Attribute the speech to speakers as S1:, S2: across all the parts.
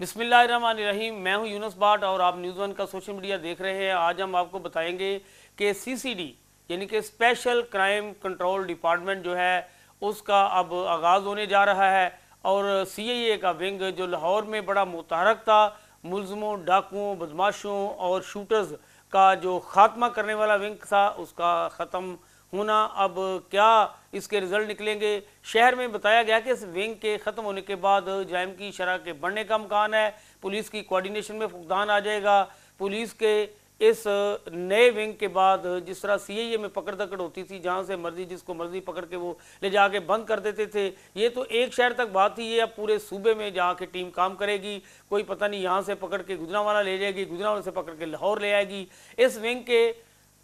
S1: बिस्मिल्लाहिर्रहमानिर्रहीम। मैं हूं यूनुस बाट और आप न्यूज़ वन का सोशल मीडिया देख रहे हैं। आज हम आपको बताएंगे कि सीसीडी यानी कि स्पेशल क्राइम कंट्रोल डिपार्टमेंट जो है उसका अब आगाज़ होने जा रहा है और सीआईए का विंग जो लाहौर में बड़ा मुतहरक था, मुलजमों, डाकुओं, बदमाशों और शूटर्स का जो खात्मा करने वाला विंग था, उसका ख़त्म होना, अब क्या इसके रिजल्ट निकलेंगे। शहर में बताया गया कि इस विंग के ख़त्म होने के बाद जराइम की शरह के बढ़ने का अमकान है, पुलिस की कोऑर्डिनेशन में फुकदान आ जाएगा। पुलिस के इस नए विंग के बाद जिस तरह सीआईए में पकड़ दकड़ होती थी, जहाँ से मर्जी जिसको मर्जी पकड़ के वो ले जाके बंद कर देते थे, ये तो एक शहर तक बात थी। ये अब पूरे सूबे में जहाँ के टीम काम करेगी, कोई पता नहीं यहाँ से पकड़ के गुजरांवाला ले जाएगी, गुजरांवाला से पकड़ के लाहौर ले आएगी। इस विंग के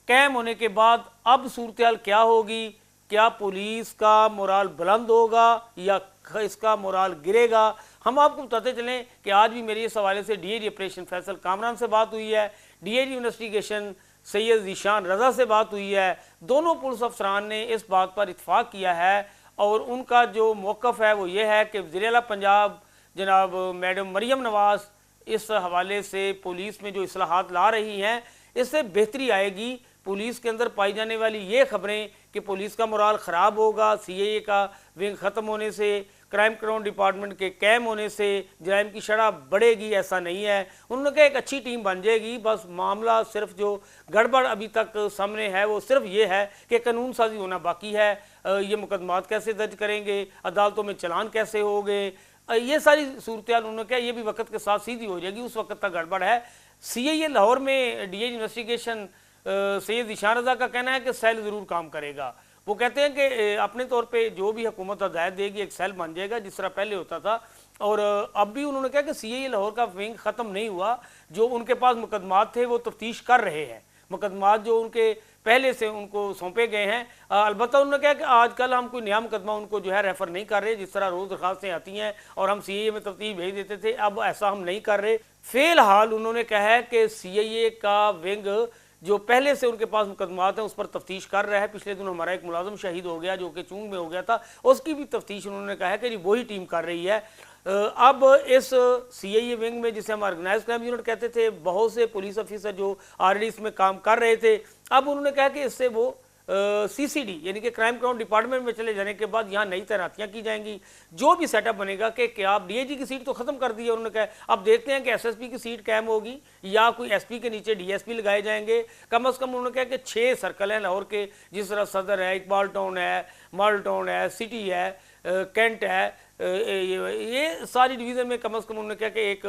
S1: कैम होने के बाद अब सूरत क्या होगी? क्या पुलिस का मोराल बुलंद होगा या इसका मोराल गिरेगा? हम आपको बताते चलें कि आज भी मेरी इस हवाले से डीआईजी ऑपरेशन फैसल कामरान से बात हुई है, डीआईजी इन्वेस्टिगेशन सैयद ज़ीशान रज़ा से बात हुई है। दोनों पुलिस अफसरान ने इस बात पर इत्फाक किया है और उनका जो मौक़िफ़ है वो ये है कि वज़ीर आला पंजाब जनाब मैडम मरियम नवाज़ इस हवाले से पुलिस में जो इस्लाहात ला रही हैं, इससे बेहतरी आएगी। पुलिस के अंदर पाई जाने वाली ये खबरें कि पुलिस का मोराल ख़राब होगा सीआईए का विंग ख़त्म होने से, क्राइम कंट्रोल डिपार्टमेंट के कैम होने से जराइम की शरह बढ़ेगी, ऐसा नहीं है। उन्होंने कहा एक अच्छी टीम बन जाएगी, बस मामला सिर्फ जो गड़बड़ अभी तक सामने है वो सिर्फ ये है कि कानून साजी होना बाकी है। ये मुकदमात कैसे दर्ज करेंगे, अदालतों में चलान कैसे होंगे, ये सारी सूरत उन्होंने कहा ये भी वक्त के साथ सीधी हो जाएगी, उस वक्त तक गड़बड़ है। सीआईए लाहौर में डीआईजी इन्वेस्टिगेशन सैयद ज़ीशान रज़ा का कहना है कि सेल ज़रूर काम करेगा। वो कहते हैं कि अपने तौर पे जो भी हुकूमत हदायत देगी एक सेल बन जाएगा जिस तरह पहले होता था। और अब भी उन्होंने कहा कि सीआईए लाहौर का विंग ख़त्म नहीं हुआ, जो उनके पास मुकदमात थे वो तफ्तीश कर रहे हैं, मुकदमात जो उनके पहले से उनको सौंपे गए हैं। अलबत्ता उन्होंने कहा कि आजकल हम कोई नया मुकदमा उनको जो है रेफ़र नहीं कर रहे, जिस तरह रोज़ दरखास्तें आती हैं और हम सीआईए में तफ्तीश भेज देते थे, अब ऐसा हम नहीं कर रहे। फ़िलहाल उन्होंने कहा है कि सीआईए का विंग जो पहले से उनके पास मुकदमात हैं उस पर तफ्तीश कर रहा है। पिछले दिनों हमारा एक मुलाजम शहीद हो गया जो कि चूंग में हो गया था, उसकी भी तफ्तीश उन्होंने कहा है कि वही टीम कर रही है। अब इस सीआईए विंग में, जिसे हम ऑर्गेनाइज क्राइम यूनिट कहते थे, बहुत से पुलिस ऑफिसर जो ऑलरेडी इसमें काम कर रहे थे, अब उन्होंने कहा कि इससे वो सीसीडी यानी कि क्राइम कंट्रोल डिपार्टमेंट में चले जाने के बाद यहाँ नई तैनातियाँ की जाएंगी। जो भी सेटअप बनेगा कि क्या आप डीआईजी की सीट तो ख़त्म कर दी है उन्होंने कहा, अब देखते हैं कि एसएसपी की सीट कायम होगी या कोई एसपी के नीचे डीएसपी लगाए जाएंगे। कम से कम उन्होंने कहा कि 6 सर्कल हैं लाहौर के, जिस तरह सदर है, इकबाल टाउन है, मॉडल टाउन है, सिटी है, कैंट है, ये सारी डिवीज़न में कम से कम उन्होंने कहा कि एक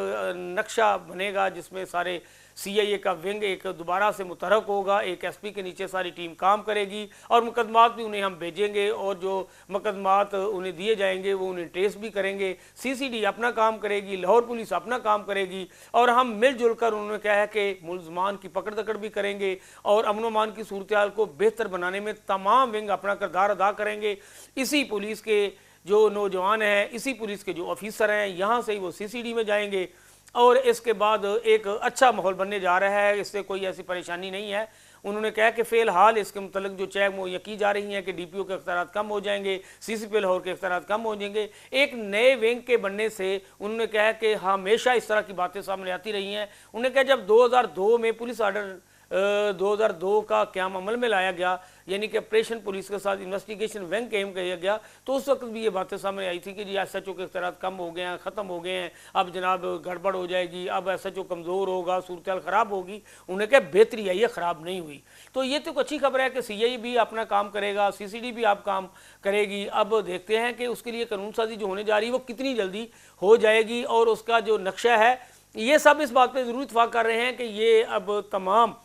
S1: नक्शा बनेगा जिसमें सारे सीआईए का विंग एक दोबारा से मुतहरक होगा, एक एसपी के नीचे सारी टीम काम करेगी और मुकदमात भी उन्हें हम भेजेंगे और जो मुकदमात उन्हें दिए जाएंगे वो उन्हें ट्रेस भी करेंगे। सीसीडी अपना काम करेगी, लाहौर पुलिस अपना काम करेगी और हम मिलजुल कर, उन्होंने कहा है कि मुलजमान की पकड़ दकड़ भी करेंगे और अमन अमान की सूरत हाल को बेहतर बनाने में तमाम विंग अपना किरदार अदा करेंगे। इसी पुलिस के जो नौजवान हैं, इसी पुलिस के जो ऑफिसर हैं, यहाँ से ही वो सीसीडी में जाएंगे और इसके बाद एक अच्छा माहौल बनने जा रहा है, इससे कोई ऐसी परेशानी नहीं है। उन्होंने कहा कि फ़िलहाल इसके मतलब जो चेक मुहैया की जा रही हैं कि डीपीओ के अख्तियारात कम हो जाएंगे, सीसीपी लाहौर के अख्तियारात कम हो जाएंगे। एक नए विंग के बनने से उन्होंने कहा कि हमेशा इस तरह की बातें सामने आती रही हैं। उन्होंने कहा जब 2002 में पुलिस आर्डर 2002 का क्याम अमल में लाया गया, यानी कि ऑपरेशन पुलिस के साथ इन्वेस्टिगेशन विंग कायम किया गया, तो उस वक्त भी ये बातें सामने आई थी कि जी एसएचओ के इख्तियारात कम हो गए हैं, ख़त्म हो गए हैं, अब जनाब गड़बड़ हो जाएगी, अब एसएचओ कमज़ोर होगा, सूरत हाल ख़राब होगी। उन्हें कहा बेहतरी आई है, ख़राब नहीं हुई। तो ये तो अच्छी खबर है कि सीआईए भी अपना काम करेगा, सीसीडी भी आप काम करेगी। अब देखते हैं कि उसके लिए कानून साजी जो होने जा रही है वो कितनी जल्दी हो जाएगी और उसका जो नक्शा है, ये सब इस बात पर ज़रूर इत्फाक कर रहे हैं कि ये अब तमाम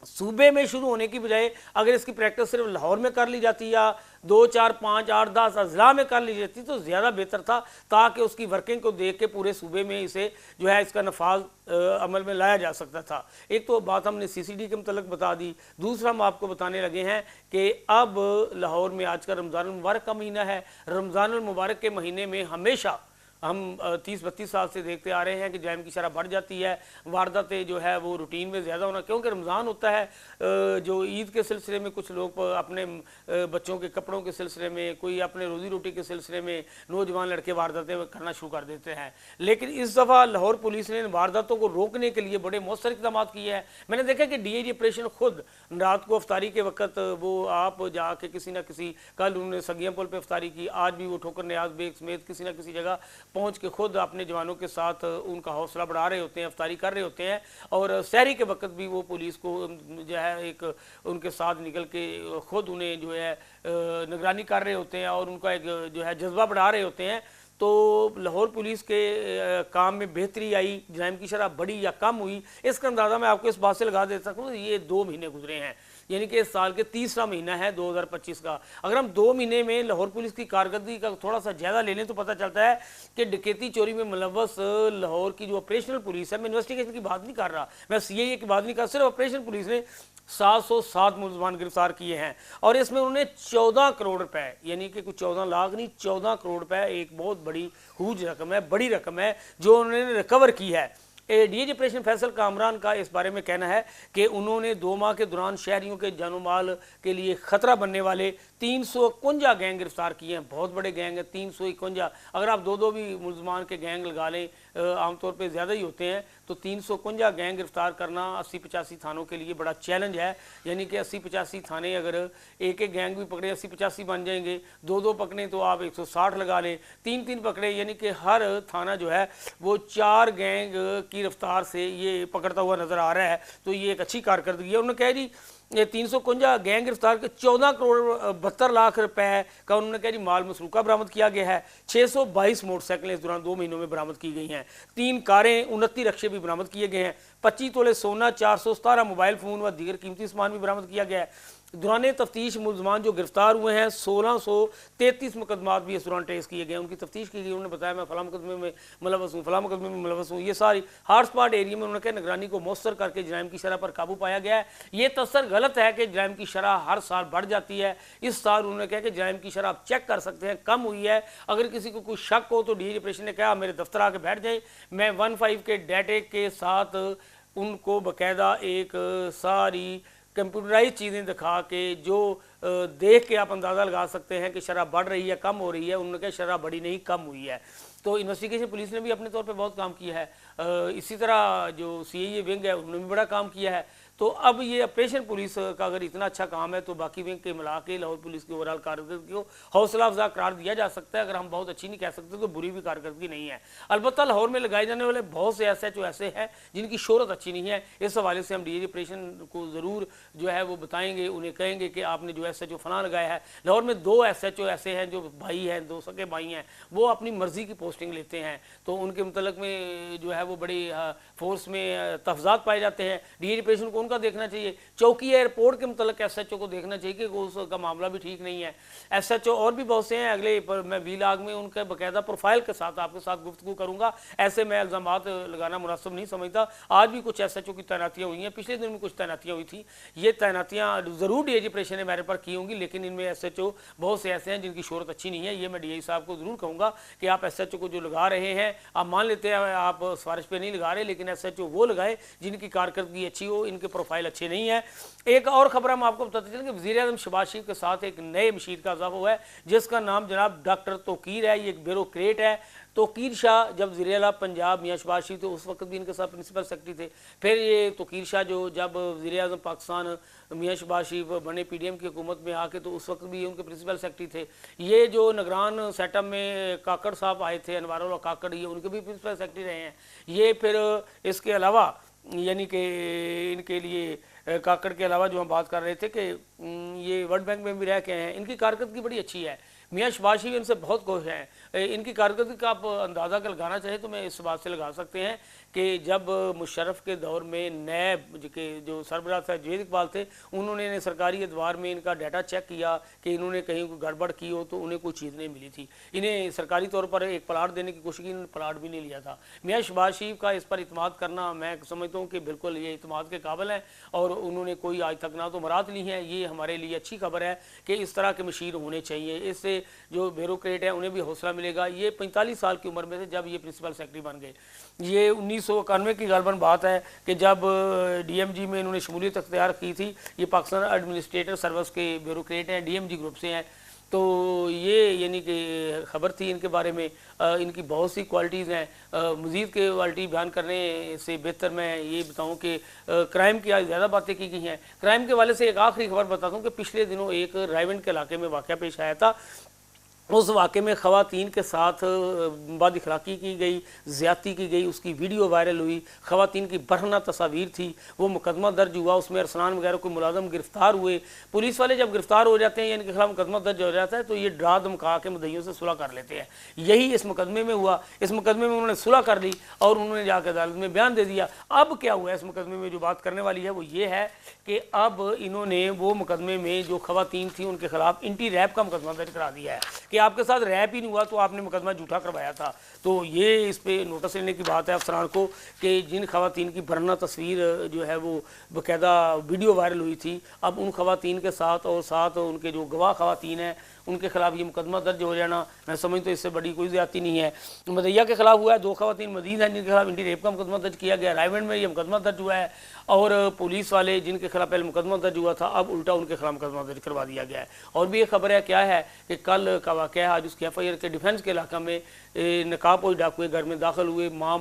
S1: सूबे में शुरू होने की बजाय अगर इसकी प्रैक्टिस सिर्फ लाहौर में कर ली जाती या 2, 4, 5, 8, 10 अजला में कर ली जाती तो ज़्यादा बेहतर था, ताकि उसकी वर्किंग को देख के पूरे सूबे में इसे जो है इसका नफाज अमल में लाया जा सकता था। एक तो बात हमने सीसीडी के मतलब बता दी, दूसरा हम आपको बताने लगे हैं कि अब लाहौर में आज का रमज़ान मुबारक का महीना है। रमज़ान मुबारक के महीने में हमेशा हम 30-32 साल से देखते आ रहे हैं कि जराइम की शरह बढ़ जाती है, वारदातें जो है वो रूटीन में ज़्यादा होना, क्योंकि रमज़ान होता है, जो ईद के सिलसिले में कुछ लोग अपने बच्चों के कपड़ों के सिलसिले में, कोई अपने रोज़ी रोटी के सिलसिले में नौजवान लड़के वारदातें करना शुरू कर देते हैं। लेकिन इस दफ़ा लाहौर पुलिस ने वारदातों को रोकने के लिए बड़े मौसर इक़दाम किए हैं। मैंने देखा कि DIG ऑपरेशन खुद रात को अफ्तारी के वक्त वो आप जाके किसी ना किसी, कल उन्होंने सगिया पुल पर अफ्तारी की, आज भी वो ठोकर न्याज बेग समेत किसी ना किसी जगह पहुंच के खुद अपने जवानों के साथ उनका हौसला बढ़ा रहे होते हैं, अफ्तारी कर रहे होते हैं। और सहरी के वक्त भी वो पुलिस को जो है एक उनके साथ निकल के खुद उन्हें जो है निगरानी कर रहे होते हैं और उनका एक जो है जज्बा बढ़ा रहे होते हैं। तो लाहौर पुलिस के काम में बेहतरी आई, जराइम की शरह बढ़ी या कम हुई, इसका अंदाज़ा मैं आपको इस बात से लगा दे सकता हूँ। ये 2 महीने गुजरे हैं, यानी कि इस साल के तीसरा महीना है 2025 का। अगर हम 2 महीने में लाहौर पुलिस की कारकर्दगी का थोड़ा सा ज़्यादा ले लें तो पता चलता है कि डकैती चोरी में मुलव्वस लाहौर की जो ऑपरेशनल पुलिस है, मैं इन्वेस्टिगेशन की बात नहीं कर रहा, मैं CIA की बात नहीं कर रहा, सिर्फ ऑपरेशन पुलिस ने 707 मुलजमान गिरफ्तार किए हैं। और इसमें उन्होंने 14 करोड़ रुपए, यानी कि कुछ 14 लाख नहीं, 14 करोड़ रुपए, एक बहुत बड़ी हुज रकम है, बड़ी रकम है जो उन्होंने रिकवर की है। DIG ऑपरेशन फैसल कामरान का इस बारे में कहना है कि उन्होंने 2 माह के दौरान शहरियों के जानो माल के लिए ख़तरा बनने वाले 351 गैंग गिरफ्तार किए हैं। बहुत बड़े गैंग हैं, 351। अगर आप 2-2 भी मुलजमान के गैंग लगा लें, आमतौर पे ज़्यादा ही होते हैं, तो 351 गैंग गिरफ्तार करना 80-85 थानों के लिए बड़ा चैलेंज है। यानी कि 80-85 थाने, अगर एक एक गैंग भी पकड़े 80-85 बन जाएंगे, 2-2 पकड़े तो आप 160 लगा लें, 3-3 पकड़े, यानी कि हर थाना जो है वो 4 गैंग की रफ्तार से ये पकड़ता हुआ नज़र आ रहा है। तो ये एक अच्छी कारकर्दगी है। उन्होंने कहा जी ये 351 गैंग गिरफ्तार के 14 करोड़ 72 लाख रुपए का उन्होंने कहा जी माल मसरूका बरामद किया गया है। 622 मोटरसाइकिलें इस दौरान 2 महीनों में बरामद की गई हैं। 3 कारें, 29 रक्शे भी बरामद किए गए हैं। 25 तोले सोना, 417 मोबाइल फ़ोन व दीगर कीमती सामान भी बरामद किया गया है। दौरान तफ्तीश मुलजमान जो गिरफ्तार हुए हैं, 1633 मुकदमात भी इस दौरान ट्रेस किए गए, उनकी तफ्तीश की गई। उन्होंने बताया मैं फलां मुकदमे में मुलव्वस हूँ, फलां मुकदमे में मुलव्वस हूँ। ये सारी हॉट स्पॉट एरिया में उन्होंने कहा निगरानी को मौसर करके जराइम की शरह पर काबू पाया गया है। ये तसर गलत है कि जराइम की शरह हर साल बढ़ जाती है। इस साल उन्होंने कहा कि जराइम की शरह आप चेक कर सकते हैं, कम हुई है। अगर किसी को कोई शक हो तो DIG ऑपरेशन ने कहा मेरे दफ्तर आके बैठ जाए, मैं 15 के डाटे के साथ उनको बाकायदा एक सारी कंप्यूटराइज चीज़ें दिखा के जो देख के आप अंदाज़ा लगा सकते हैं कि शरह बढ़ रही है, कम हो रही है। उन्होंने कहा शरह बढ़ी नहीं, कम हुई है। तो इन्वेस्टिगेशन पुलिस ने भी अपने तौर पे बहुत काम किया है। इसी तरह जो CIA विंग है उन्होंने भी बड़ा काम किया है। तो अब ये ऑपरेशन पुलिस का अगर इतना अच्छा काम है तो बाकी विंग के मिला के लाहौर पुलिस की ओवरऑल कारकर्दगी को हौसला अफजा करार दिया जा सकता है। अगर हम बहुत अच्छी नहीं कह सकते तो बुरी भी कारकर्दगी नहीं है। अलबत्ता लाहौर में लगाए जाने वाले बहुत से SHO ऐसे हैं जिनकी शोहरत अच्छी नहीं है। इस हवाले से हम DIG ऑपरेशन को ज़रूर जो है वो बताएंगे, उन्हें कहेंगे कि आपने जो SHO फलां लगाया है। लाहौर में 2 SHO ऐसे हैं जो भाई हैं, 2 सगे भाई हैं, वो अपनी मर्ज़ी की पोस्टिंग लेते हैं, तो उनके मुतल्लिक़ में जो है वो बड़ी फोर्स में तफजात पाए जाते हैं। DIG ऑपरेशन को उनका देखना चाहिए। चौकी एयरपोर्ट के मुतल्लिक़ SHO को देखना चाहिए कि उसका मामला भी ठीक नहीं है। SHO और भी बहुत से हैं, अगले पर मैं वीलाग में उनके बाकायदा प्रोफाइल के साथ आपके साथ गुफ्तगू करूँगा। ऐसे मैं इल्ज़ामात लगाना मुनासिब नहीं समझता। आज भी कुछ SHO की तैनातियाँ हुई हैं, पिछले दिन में कुछ तैनातियाँ हुई थी। ये तैनातियाँ ज़रूर DIG ऑपरेशन ने मेरे पर की होंगी, लेकिन इनमें SHO बहुत से ऐसे हैं जिनकी शोहरत अच्छी नहीं है। ये मैं DIG साहब को ज़रूर कहूँगा कि आप SHO को जो लगा रहे हैं, आप मान लेते हैं आप सिफारिश पे नहीं लगा रहे, लेकिन SHO वो लगाए जिनकी कारकर्दगी अच्छी हो, इनके प्रोफाइल अच्छे नहीं है। एक और खबर हम आपको बताते चलें कि वज़ीर-ए-आज़म शहबाज शरीफ के साथ एक नए मशीर का इजाफा हुआ है जिसका नाम जनाब डॉक्टर तोकीर है। ये एक ब्यूरोक्रेट है। तोकीर शाह जब वज़ीर-ए-आला पंजाब मियां शहबाज शरीफ थे उस वक्त भी इनके साथ प्रिंसिपल सेक्रेटरी थे। फिर ये तोकीर शाह जो जब वज़ीर-ए-आज़म पाकिस्तान मियां शहबाज शरीफ बने PDM की हुकूमत में आके तो उस वक्त भी उनके प्रिंसिपल सेक्रेटरी थे। ये जो निगरान सेटअप में काकड़ साहब आए थे, अनवारुल्लाह काकड़, ये उनके भी प्रिंसिपल सेक्रेटरी रहे हैं। ये फिर इसके अलावा यानी कि इनके लिए काकड़ के अलावा जो हम बात कर रहे थे कि ये वर्ल्ड बैंक में भी रह के हैं, इनकी कारकर्दगी बड़ी अच्छी है। मियां शहबाज शरीफ इनसे बहुत खुश हैं। इनकी कारकर्दगी का आप अंदाज़ा कर लगाना चाहें तो मैं इस बात से लगा सकते हैं कि जब मुशर्रफ के दौर में नैब के जो सरबराह था जवेद इकबाल थे, उन्होंने सरकारी अदवार में इनका डाटा चेक किया कि इन्होंने कहीं कोई गड़बड़ की हो तो उन्हें कोई चीज़ नहीं मिली थी। इन्हें सरकारी तौर पर एक प्लाट देने की कोशिश की, इन्होंने प्लाट भी नहीं लिया था। मियां शहबाज शरीफ का इस पर इतमाद करना मैं समझता हूँ कि बिल्कुल ये इतमाद के काबिल हैं और उन्होंने कोई आज तक ना तो मुराद ली है। ये हमारे लिए अच्छी खबर है कि इस तरह के मशीर होने चाहिए। इससे वाले जो ब्यूरोक्रेट हैं उन्हें भी हौसला मिलेगा। ये 45 साल की उम्र में थे जब ये प्रिंसिपल सेक्रेटरी बन गए। ये 1991 की गालबन बात है कि जब DMG में इन्होंने शमूलियत अख्तियार की थी। ये पाकिस्तान एडमिनिस्ट्रेटर सर्विस के ब्यूरोक्रेट हैं, DMG ग्रुप से हैं। तो ये यानी कि ख़बर थी इनके बारे में। इनकी बहुत सी क्वालिटीज़ हैं। मज़ीद के क्वालिटी बयान करने से बेहतर मैं ये बताऊं कि क्राइम की आज ज़्यादा बातें की गई हैं। क्राइम के वाले से एक आखिरी खबर बताता हूँ कि पिछले दिनों एक रायवंड के इलाके में वाक़या पेश आया था। उस वाक़े में ख़वातीन के साथ बद अखलाक़ी की गई, ज़्यादती की गई, उसकी वीडियो वायरल हुई। ख़वातीन की बरहना तस्वीर थी। वो मुकदमा दर्ज हुआ, उसमें अरसलान वगैरह कोई मुलाज़म गिरफ़्तार हुए। पुलिस वाले जब गिरफ़्तार हो जाते हैं या इनके खिलाफ मुकदमा दर्ज हो जाता है तो ये डरा धमका के मुद्दइयों से सुलह कर लेते हैं। यही इस मुकदमे में हुआ। इस मुकदमे में उन्होंने सुलह कर ली और उन्होंने जाकर अदालत में बयान दे दिया। अब क्या हुआ इस मुकदमे में, जो बात करने वाली है वो ये है कि अब इन्होंने वो मुकदमे में जो ख़वातीन थी उनके खिलाफ इंटी रैप का मुकदमा दर्ज करा दिया है कि आपके साथ रैप ही नहीं हुआ तो आपने मुकदमा झूठा करवाया था। तो ये इस पे नोटिस लेने की बात है अफसरान को कि जिन ख़वातीन की बरना तस्वीर जो है वो बाकायदा वीडियो वायरल हुई थी, अब उन ख़वातीन के साथ और साथ उनके जो गवाह ख़वातीन हैं उनके खिलाफ ये मुकदमा दर्ज हो जाना, मैं समझ तो इससे बड़ी कोई ज़्यादती नहीं है। मदैया के खिलाफ हुआ है, 2 ख़वातीन मजीद हैं जिनके खिलाफ इंटी रेप का मुकदमा दर्ज किया गया। रायवंड में ये मुकदमा दर्ज हुआ है और पुलिस वाले जिनके खिलाफ पहले मुकदमा दर्ज हुआ था अब उल्टा उनके खिलाफ मुकदमा दर्ज करवा दिया गया है। और भी एक खबर है क्या है कि कल का वाक़या है, आज उसके FIR के डिफेंस के इलाका में नकाबपोश डाकुए घर में दाखिल हुए, माँ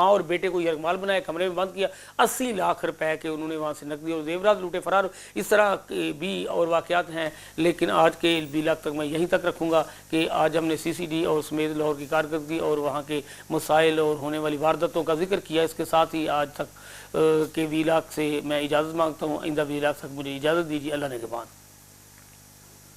S1: और बेटे को यरगमाल बनाया, कमरे में बंद किया, 80 लाख रुपए के उन्होंने वहाँ से नकदी और जेवरात लूटे फरार। इस तरह के भी और वाक़यात हैं, लेकिन आज के व्लॉग तक मैं यहीं तक रखूँगा कि आज हमने CCD और समेत लाहौर की कारकर्दगी और वहाँ के मसाइल और होने वाली वारदातों का जिक्र किया। इसके साथ ही आज तक के व्लॉग से मैं इजाज़त मांगता हूँ। आइंदा व्लॉग तक मुझे इजाज़त दीजिए। अल्लाह ने के बाद।